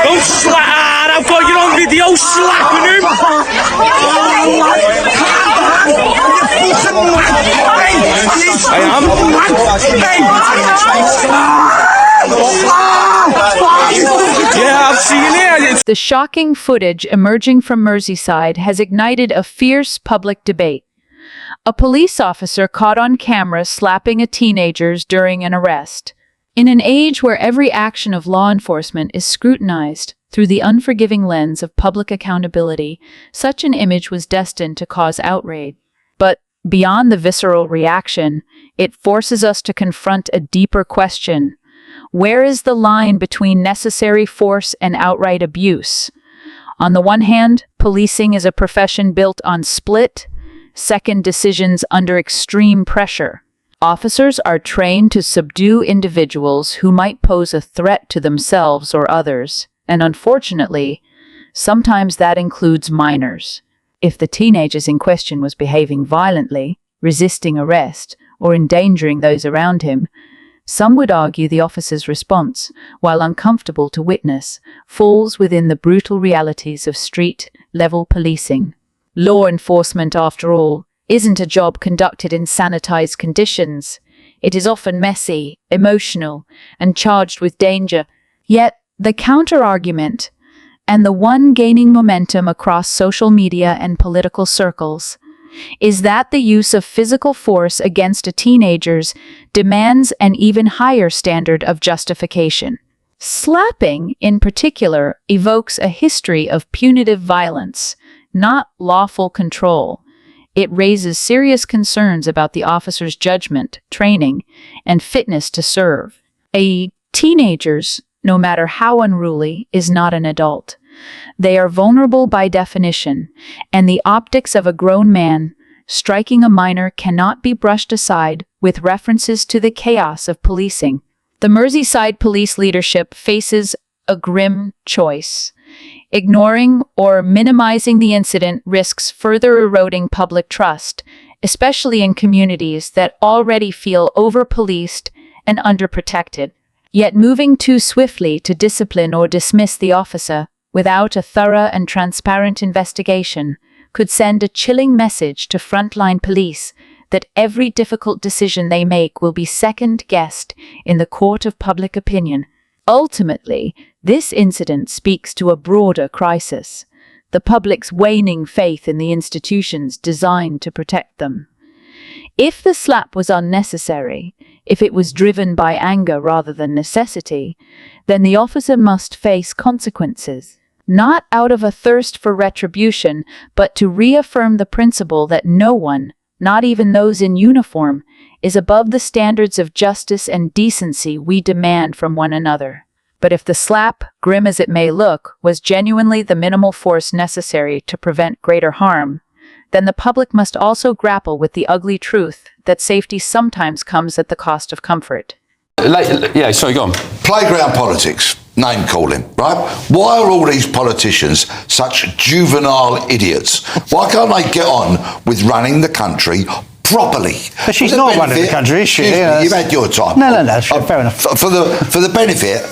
Don't slap! I've got you on video slapping him! Yeah, I've seen it! The shocking footage emerging from Merseyside has ignited a fierce public debate. A police officer caught on camera slapping a teenager during an arrest. In an age where every action of law enforcement is scrutinized through the unforgiving lens of public accountability, such an image was destined to cause outrage. But beyond the visceral reaction, it forces us to confront a deeper question. Where is the line between necessary force and outright abuse? On the one hand, policing is a profession built on split-second decisions under extreme pressure. Officers are trained to subdue individuals who might pose a threat to themselves or others, and unfortunately, sometimes that includes minors. If the teenager in question was behaving violently, resisting arrest, or endangering those around him, some would argue the officer's response, while uncomfortable to witness, falls within the brutal realities of street-level policing. Law enforcement, after all, isn't a job conducted in sanitized conditions. It is often messy, emotional, and charged with danger. Yet, the counter-argument, and the one gaining momentum across social media and political circles, is that the use of physical force against a teenager demands an even higher standard of justification. Slapping, in particular, evokes a history of punitive violence, not lawful control. It raises serious concerns about the officer's judgment, training, and fitness to serve. A teenager, no matter how unruly, is not an adult. They are vulnerable by definition, and the optics of a grown man striking a minor cannot be brushed aside with references to the chaos of policing. The Merseyside police leadership faces a grim choice. Ignoring or minimizing the incident risks further eroding public trust, especially in communities that already feel over-policed and underprotected. Yet moving too swiftly to discipline or dismiss the officer without a thorough and transparent investigation could send a chilling message to frontline police that every difficult decision they make will be second-guessed in the court of public opinion. Ultimately, this incident speaks to a broader crisis, the public's waning faith in the institutions designed to protect them. If the slap was unnecessary, if it was driven by anger rather than necessity, then the officer must face consequences, not out of a thirst for retribution, but to reaffirm the principle that no one, not even those in uniform, is above the standards of justice and decency we demand from one another. But if the slap, grim as it may look, was genuinely the minimal force necessary to prevent greater harm, then the public must also grapple with the ugly truth that safety sometimes comes at the cost of comfort. Yeah, sorry, go on. Playground politics, name calling, right? Why are all these politicians such juvenile idiots? Why can't they get on with running the country properly? But she's not running the country, is she? You've had your time. No, sure, fair enough. For the benefit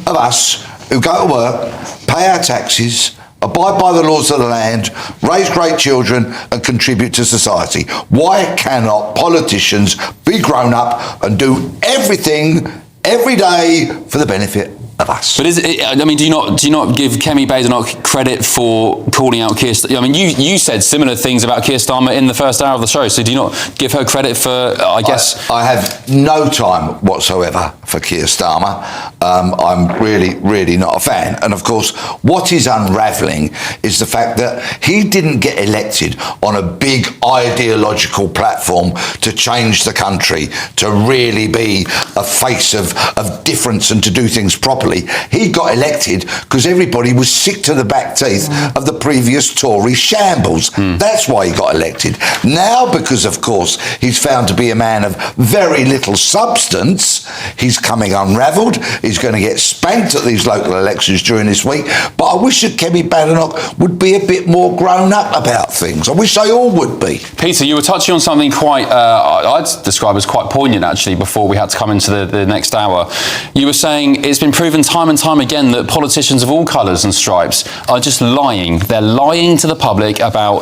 of us who go to work, pay our taxes, abide by the laws of the land, raise great children and contribute to society. Why cannot politicians be grown up and do everything every day for the benefit of us? But is it, I mean, do you not give Kemi Badenoch credit for calling out Keir Starmer? I mean, you said similar things about Keir Starmer in the first hour of the show, so do you not give her credit for, I guess... I have no time whatsoever for Keir Starmer. I'm really not a fan. And of course, what is unravelling is the fact that he didn't get elected on a big ideological platform to change the country, to really be a face of difference and to do things properly. He got elected because everybody was sick to the back teeth of the previous Tory shambles. That's why he got elected. Now, because of course he's found to be a man of very little substance, he's coming unravelled, he's he's going to get spanked at these local elections during this week. But I wish that Kemi Badenoch would be a bit more grown up about things. I wish they all would be. Peter, you were touching on something quite, I'd describe as quite poignant actually, before we had to come into the next hour. You were saying it's been proven time and time again that politicians of all colours and stripes are just lying. They're lying to the public about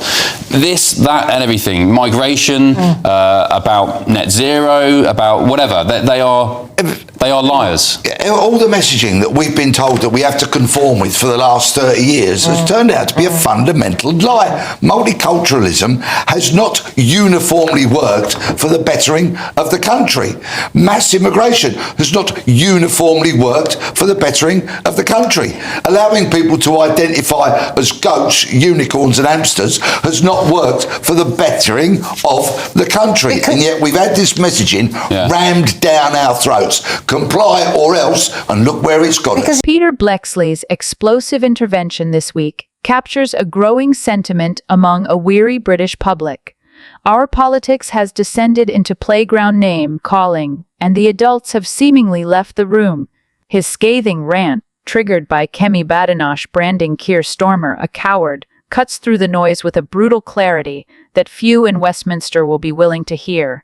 this, that and everything. Migration, about net zero, about whatever. They are liars. All the messaging that we've been told that we have to conform with for the last 30 years has turned out to be a fundamental lie. Multiculturalism has not uniformly worked for the bettering of the country. Mass immigration has not uniformly worked for the bettering of the country. Allowing people to identify as goats, unicorns and hamsters has not worked for the bettering of the country. And yet we've had this messaging rammed down our throats. Comply or else, and look where it's got us. Peter Bleksley's explosive intervention this week captures a growing sentiment among a weary British public. Our politics has descended into playground name calling, and the adults have seemingly left the room. His scathing rant, triggered by Kemi Badenoch branding Keir Starmer a coward, cuts through the noise with a brutal clarity that few in Westminster will be willing to hear,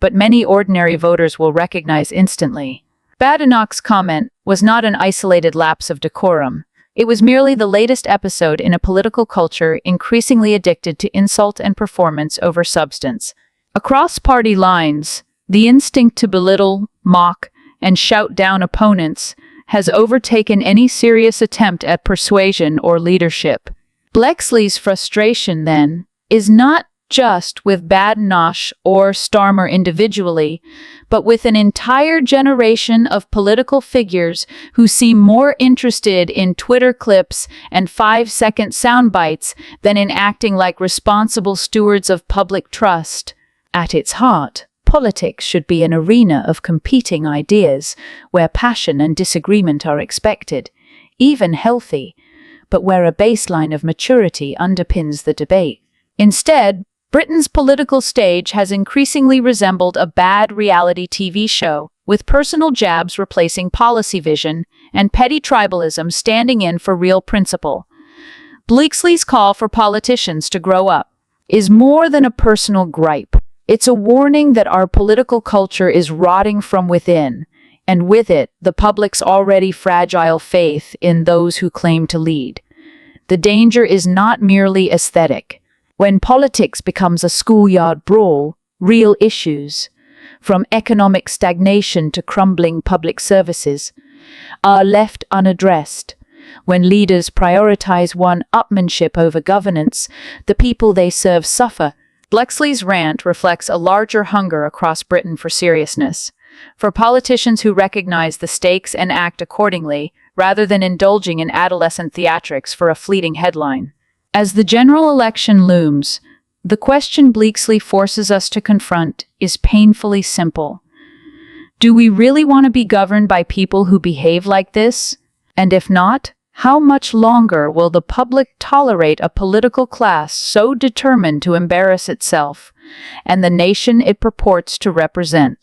but many ordinary voters will recognize instantly. Badenoch's comment was not an isolated lapse of decorum. It was merely the latest episode in a political culture increasingly addicted to insult and performance over substance. Across party lines, the instinct to belittle, mock, and shout down opponents has overtaken any serious attempt at persuasion or leadership. Bleksley's frustration, then, is not just with Badenoch or Starmer individually, but with an entire generation of political figures who seem more interested in Twitter clips and 5-second sound bites than in acting like responsible stewards of public trust. At its heart, politics should be an arena of competing ideas, where passion and disagreement are expected, even healthy, but where a baseline of maturity underpins the debate. Instead, Britain's political stage has increasingly resembled a bad reality TV show, with personal jabs replacing policy vision and petty tribalism standing in for real principle. Bleksley's call for politicians to grow up is more than a personal gripe. It's a warning that our political culture is rotting from within, and with it, the public's already fragile faith in those who claim to lead. The danger is not merely aesthetic. When politics becomes a schoolyard brawl, real issues, from economic stagnation to crumbling public services, are left unaddressed. When leaders prioritize one-upmanship over governance, the people they serve suffer. Bleksley's rant reflects a larger hunger across Britain for seriousness, for politicians who recognize the stakes and act accordingly, rather than indulging in adolescent theatrics for a fleeting headline. As the general election looms, the question Bleksley forces us to confront is painfully simple. Do we really want to be governed by people who behave like this? And if not, how much longer will the public tolerate a political class so determined to embarrass itself and the nation it purports to represent?